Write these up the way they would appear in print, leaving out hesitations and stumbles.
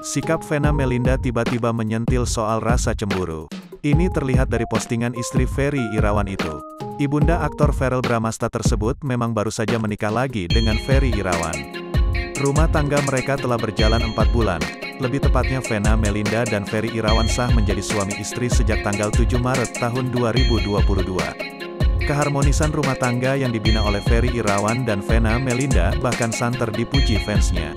Sikap Vena Melinda tiba-tiba menyentil soal rasa cemburu. Ini terlihat dari postingan istri Ferry Irawan itu. Ibunda aktor Verrell Bramasta tersebut memang baru saja menikah lagi dengan Ferry Irawan. Rumah tangga mereka telah berjalan 4 bulan. Lebih tepatnya Vena Melinda dan Ferry Irawan sah menjadi suami istri sejak tanggal 7 Maret tahun 2022. Keharmonisan rumah tangga yang dibina oleh Ferry Irawan dan Vena Melinda bahkan santer dipuji fansnya.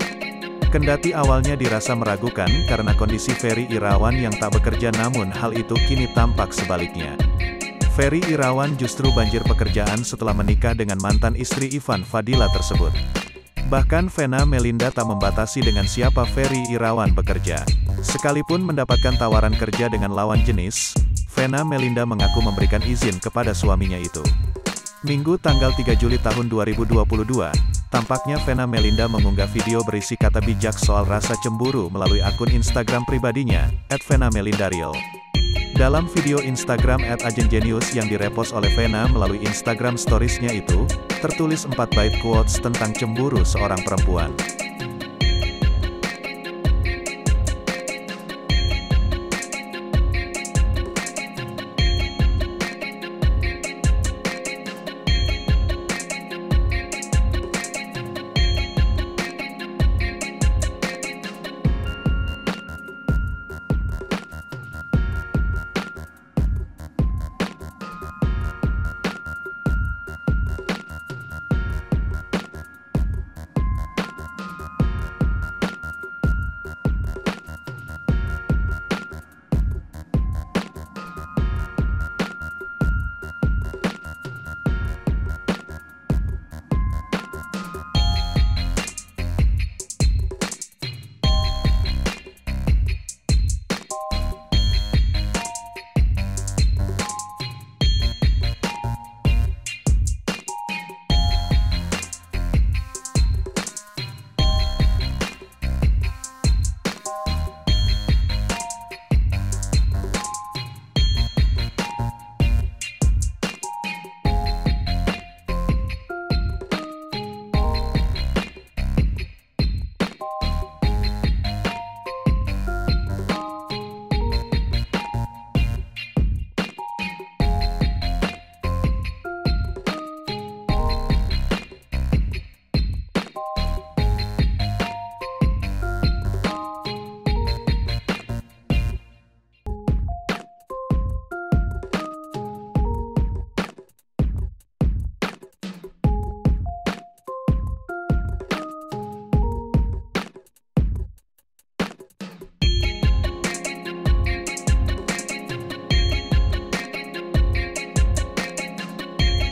Kendati awalnya dirasa meragukan karena kondisi Ferry Irawan yang tak bekerja, namun hal itu kini tampak sebaliknya. Ferry Irawan justru banjir pekerjaan setelah menikah dengan mantan istri Ivan Fadila tersebut. Bahkan Vena Melinda tak membatasi dengan siapa Ferry Irawan bekerja. Sekalipun mendapatkan tawaran kerja dengan lawan jenis, Vena Melinda mengaku memberikan izin kepada suaminya itu. Minggu tanggal 3 Juli tahun 2022, tampaknya Vena Melinda mengunggah video berisi kata bijak soal rasa cemburu melalui akun Instagram pribadinya, @VenaMelindaReal. Dalam video Instagram @agentgenius yang direpost oleh Vena melalui Instagram Stories-nya itu, tertulis 4 bait quotes tentang cemburu seorang perempuan.